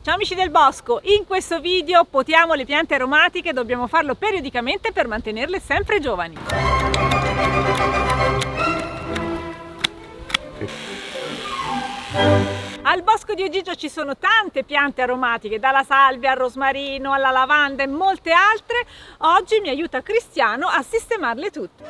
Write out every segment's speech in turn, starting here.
Ciao amici del bosco, in questo video potiamo le piante aromatiche, dobbiamo farlo periodicamente per mantenerle sempre giovani. Al bosco di Ogigio ci sono tante piante aromatiche, dalla salvia al rosmarino alla lavanda e molte altre. Oggi mi aiuta Cristiano a sistemarle tutte.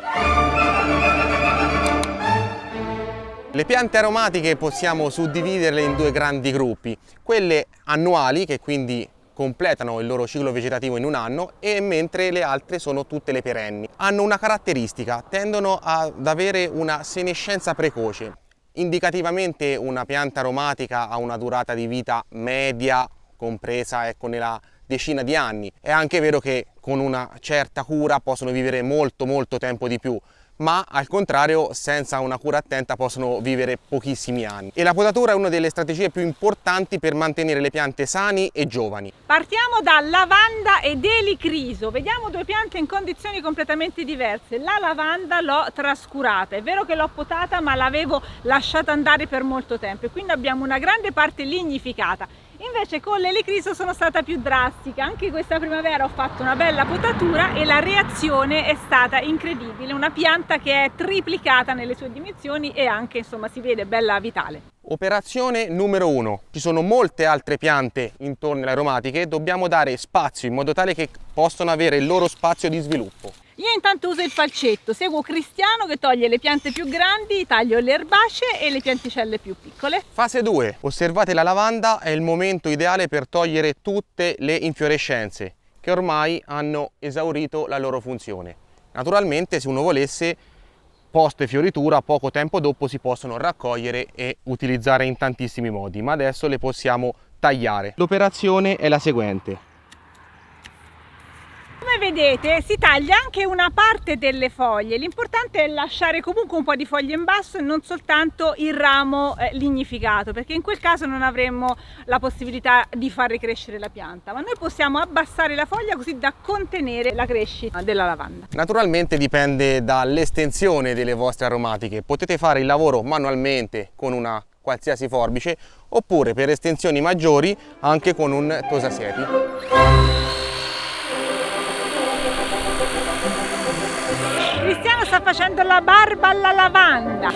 Le piante aromatiche possiamo suddividerle in due grandi gruppi, quelle annuali che quindi completano il loro ciclo vegetativo in un anno, e mentre le altre sono tutte le perenni. Hanno una caratteristica, tendono ad avere una senescenza precoce. Indicativamente una pianta aromatica ha una durata di vita media compresa nella decina di anni. È anche vero che con una certa cura possono vivere molto tempo di più, ma al contrario senza una cura attenta possono vivere pochissimi anni. E la potatura è una delle strategie più importanti per mantenere le piante sani e giovani. Partiamo da lavanda ed elicriso. Vediamo due piante in condizioni completamente diverse. La lavanda l'ho trascurata, è vero che l'ho potata ma l'avevo lasciata andare per molto tempo e quindi abbiamo una grande parte lignificata. Invece con l'elicriso sono stata più drastica, anche questa primavera ho fatto una bella potatura e la reazione è stata incredibile, una pianta che è triplicata nelle sue dimensioni e anche insomma si vede bella vitale. Operazione numero 1. Ci sono molte altre piante intorno alle aromatiche, dobbiamo dare spazio in modo tale che possano avere il loro spazio di sviluppo. Io intanto uso il falcetto, seguo Cristiano che toglie le piante più grandi, taglio le erbacee e le pianticelle più piccole. Fase 2. Osservate la lavanda, è il momento ideale per togliere tutte le infiorescenze che ormai hanno esaurito la loro funzione. Naturalmente, se uno volesse, post fioritura, poco tempo dopo si possono raccogliere e utilizzare in tantissimi modi, ma adesso le possiamo tagliare. L'operazione è la seguente. Come vedete si taglia anche una parte delle foglie, l'importante è lasciare comunque un po' di foglie in basso e non soltanto il ramo lignificato, perché in quel caso non avremmo la possibilità di far ricrescere la pianta, ma noi possiamo abbassare la foglia così da contenere la crescita della lavanda. Naturalmente dipende dall'estensione delle vostre aromatiche, potete fare il lavoro manualmente con una qualsiasi forbice oppure per estensioni maggiori anche con un tosasiepi. Cristiano sta facendo la barba alla lavanda.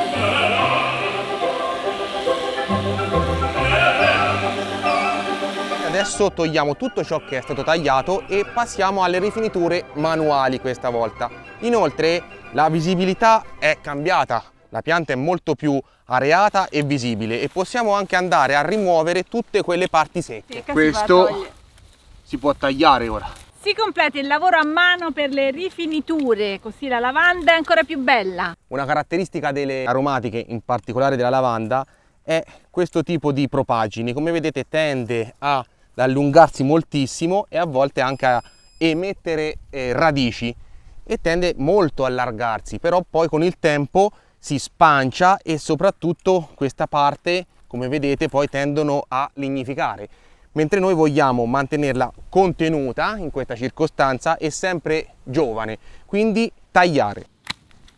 Adesso togliamo tutto ciò che è stato tagliato e passiamo alle rifiniture manuali questa volta. Inoltre la visibilità è cambiata, la pianta è molto più areata e visibile e possiamo anche andare a rimuovere tutte quelle parti secche. Questo si può tagliare ora. Si completa il lavoro a mano per le rifiniture, così la lavanda è ancora più bella. Una caratteristica delle aromatiche, in particolare della lavanda, è questo tipo di propagine. Come vedete tende ad allungarsi moltissimo e a volte anche a emettere radici e tende molto a allargarsi, però poi con il tempo si spancia e soprattutto questa parte, come vedete, poi tendono a lignificare. Mentre noi vogliamo mantenerla contenuta in questa circostanza e sempre giovane, quindi tagliare.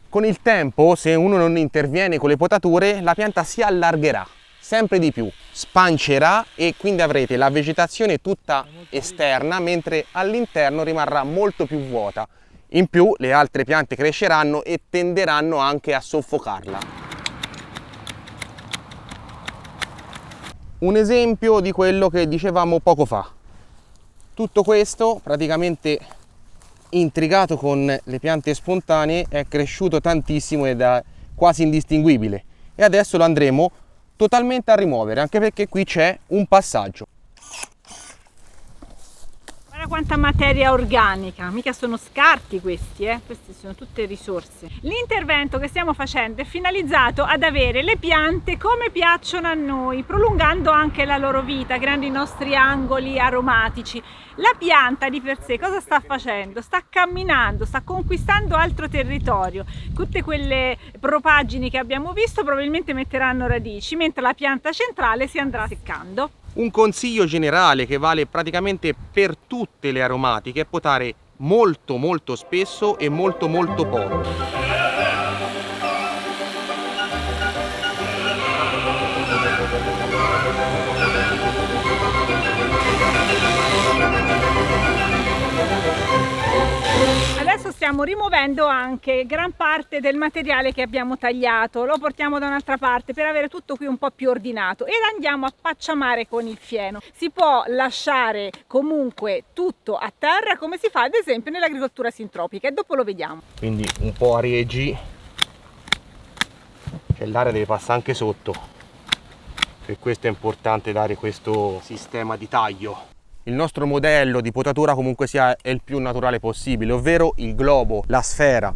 Con il tempo, se uno non interviene con le potature, la pianta si allargherà sempre di più, spancerà e quindi avrete la vegetazione tutta esterna, mentre all'interno rimarrà molto più vuota. In più le altre piante cresceranno e tenderanno anche a soffocarla. Un esempio di quello che dicevamo poco fa. Tutto questo praticamente intricato con le piante spontanee è cresciuto tantissimo ed è quasi indistinguibile e adesso lo andremo totalmente a rimuovere, anche perché qui c'è un passaggio. Guarda quanta materia organica, mica sono scarti questi, queste sono tutte risorse. L'intervento che stiamo facendo è finalizzato ad avere le piante come piacciono a noi, prolungando anche la loro vita, creando i nostri angoli aromatici. La pianta di per sé cosa sta facendo? Sta camminando, sta conquistando altro territorio. Tutte quelle propagini che abbiamo visto probabilmente metteranno radici, mentre la pianta centrale si andrà seccando. Un consiglio generale che vale praticamente per tutte le aromatiche è potare molto spesso e molto poco. stiamo rimuovendo anche gran parte del materiale che abbiamo tagliato, lo portiamo da un'altra parte per avere tutto qui un po' più ordinato ed andiamo a pacciamare con il fieno. Si può lasciare comunque tutto a terra come si fa ad esempio nell'agricoltura sintropica e dopo lo vediamo. Quindi un po' arieggi, cioè l'aria deve passare anche sotto, per questo è importante dare questo sistema di taglio. Il nostro modello di potatura comunque sia è il più naturale possibile, ovvero il globo, la sfera,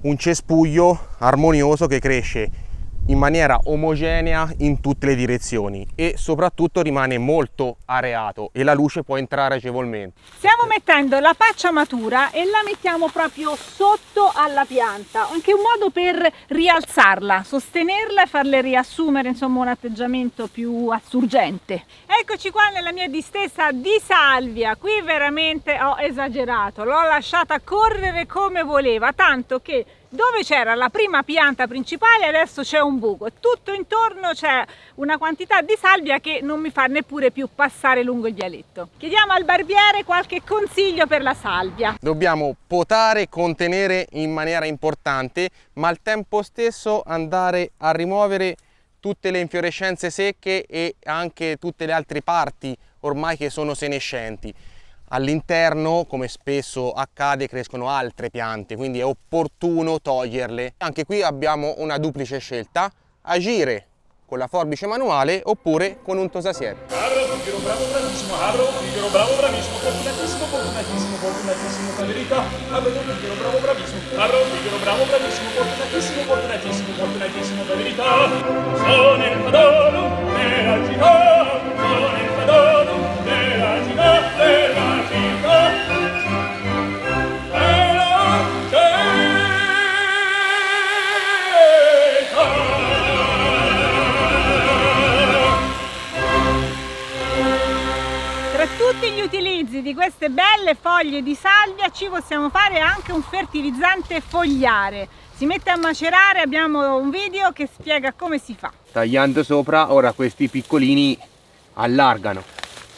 un cespuglio armonioso che cresce in maniera omogenea in tutte le direzioni e soprattutto rimane molto areato e la luce può entrare agevolmente. Stiamo mettendo la pacciamatura e la mettiamo proprio sotto alla pianta, anche un modo per rialzarla, sostenerla e farle riassumere insomma un atteggiamento più assurgente. Eccoci qua nella mia distesa di salvia, qui veramente ho esagerato, l'ho lasciata correre come voleva, tanto che dove c'era la prima pianta principale adesso c'è un buco, tutto intorno c'è una quantità di salvia che non mi fa neppure più passare lungo il vialetto. Chiediamo al barbiere qualche consiglio per la salvia. Dobbiamo potare e contenere in maniera importante, ma al tempo stesso andare a rimuovere tutte le infiorescenze secche e anche tutte le altre parti ormai che sono senescenti. All'interno, come spesso accade, crescono altre piante, quindi è opportuno toglierle. Anche qui abbiamo una duplice scelta: agire con la forbice manuale oppure con un tosasier. Figaro bravo, bravissimo, Figaro bravo, bravissimo, fortunatissimo, fortunatissimo, fortunatissimo, per verità. Figaro bravo, bravissimo, Figaro bravo, bravissimo, fortunatissimo, fortunatissimo, fortunatissimo, per verità. Sono il padrone della città, sono il padrone della città, della città. Tutti gli utilizzi di queste belle foglie di salvia ci possiamo fare anche un fertilizzante fogliare. Si mette a macerare, abbiamo un video che spiega come si fa. Tagliando sopra, ora questi piccolini allargano.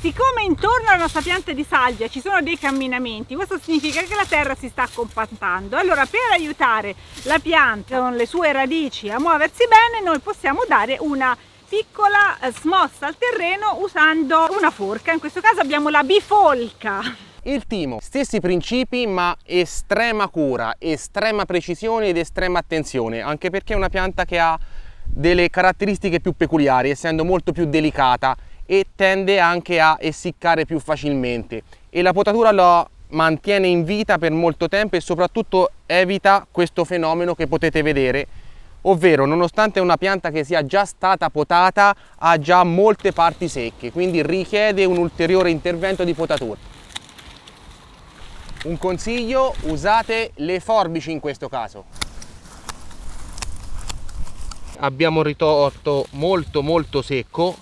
Siccome intorno alla nostra pianta di salvia ci sono dei camminamenti, questo significa che la terra si sta compattando. Allora, per aiutare la pianta con le sue radici a muoversi bene, noi possiamo dare una piccola smossa al terreno usando una forca. In questo caso abbiamo la bifolca. Il timo, stessi principi ma estrema cura, estrema precisione ed estrema attenzione, anche perché è una pianta che ha delle caratteristiche più peculiari, essendo molto più delicata e tende anche a essiccare più facilmente, e la potatura la mantiene in vita per molto tempo e soprattutto evita questo fenomeno che potete vedere, ovvero nonostante una pianta che sia già stata potata ha già molte parti secche, quindi richiede un ulteriore intervento di potatura. Un consiglio: usate le forbici in questo caso. Abbiamo un ritorto molto secco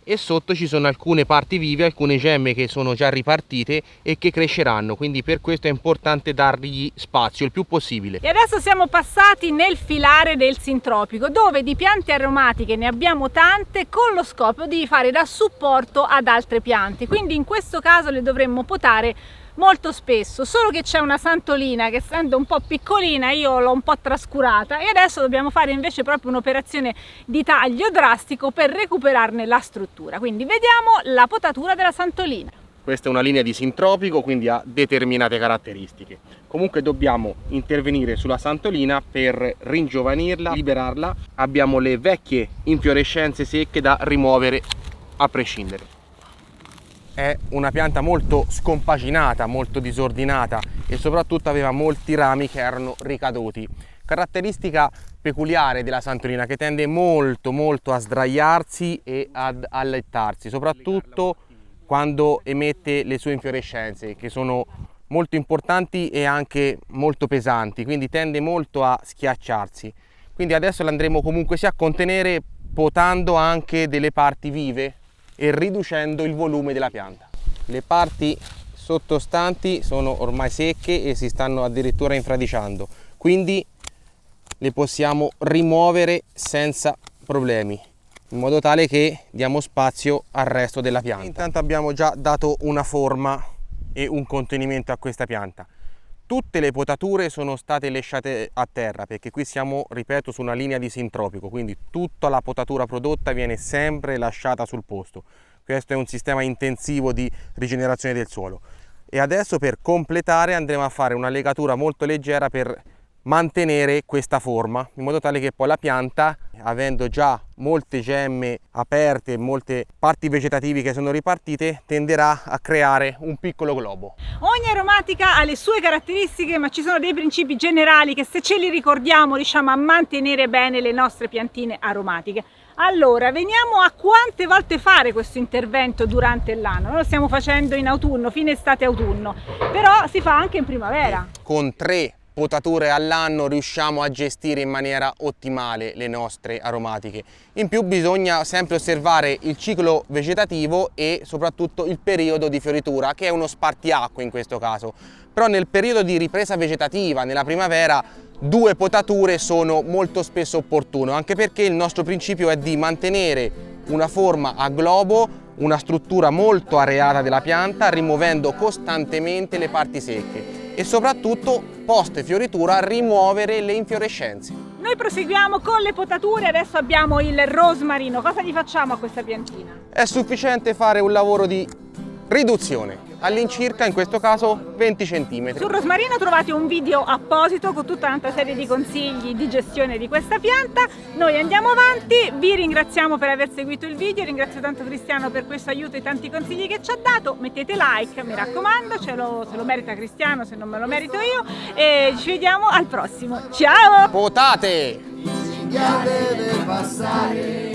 e sotto ci sono alcune parti vive, alcune gemme che sono già ripartite e che cresceranno, quindi per questo è importante dargli spazio il più possibile. E adesso siamo passati nel filare del sintropico, dove di piante aromatiche ne abbiamo tante con lo scopo di fare da supporto ad altre piante, quindi in questo caso le dovremmo potare molto spesso, solo che c'è una santolina che, essendo un po' piccolina, io l'ho un po' trascurata e adesso dobbiamo fare invece proprio un'operazione di taglio drastico per recuperarne la struttura. Quindi vediamo la potatura della santolina. Questa è una linea di sintropico, quindi ha determinate caratteristiche. Comunque dobbiamo intervenire sulla santolina per ringiovanirla, liberarla. Abbiamo le vecchie infiorescenze secche da rimuovere a prescindere. È una pianta molto scompaginata, molto disordinata e soprattutto aveva molti rami che erano ricaduti. Caratteristica peculiare della santolina che tende molto a sdraiarsi e ad allettarsi, soprattutto quando emette le sue infiorescenze, che sono molto importanti e anche molto pesanti, quindi tende molto a schiacciarsi. Quindi adesso l'andremo comunque sia a contenere, potando anche delle parti vive e riducendo il volume della pianta. Le parti sottostanti sono ormai secche e si stanno addirittura infradiciando, quindi le possiamo rimuovere senza problemi, in modo tale che diamo spazio al resto della pianta. Intanto abbiamo già dato una forma e un contenimento a questa pianta. tutte le potature sono state lasciate a terra, perché qui siamo, ripeto, su una linea di sintropico, quindi tutta la potatura prodotta viene sempre lasciata sul posto. Questo è un sistema intensivo di rigenerazione del suolo. E adesso, per completare, andremo a fare una legatura molto leggera per mantenere questa forma, in modo tale che poi la pianta, avendo già molte gemme aperte, molte parti vegetative che sono ripartite, tenderà a creare un piccolo globo. Ogni aromatica ha le sue caratteristiche, ma ci sono dei principi generali che, se ce li ricordiamo, riusciamo a mantenere bene le nostre piantine aromatiche. Allora, veniamo a quante volte fare questo intervento durante l'anno. Noi lo stiamo facendo in autunno, fine estate-autunno, però si fa anche in primavera. Con 3 potature all'anno riusciamo a gestire in maniera ottimale le nostre aromatiche. In più bisogna sempre osservare il ciclo vegetativo e soprattutto il periodo di fioritura, che è uno spartiacque in questo caso. Però nel periodo di ripresa vegetativa, nella primavera, 2 potature sono molto spesso opportuno, anche perché il nostro principio è di mantenere una forma a globo, una struttura molto areata della pianta, rimuovendo costantemente le parti secche e soprattutto post fioritura rimuovere le infiorescenze. Noi proseguiamo con le potature, adesso abbiamo il rosmarino. Cosa gli facciamo a questa piantina? È sufficiente fare un lavoro di riduzione, all'incirca in questo caso 20 cm. Sul rosmarino trovate un video apposito con tutta un'altra serie di consigli di gestione di questa pianta. Noi andiamo avanti, vi ringraziamo per aver seguito il video, ringrazio tanto Cristiano per questo aiuto e tanti consigli che ci ha dato. Mettete like, mi raccomando, se lo merita Cristiano, se non me lo merito io, e ci vediamo al prossimo. Ciao! Potate! Ya debe pasar.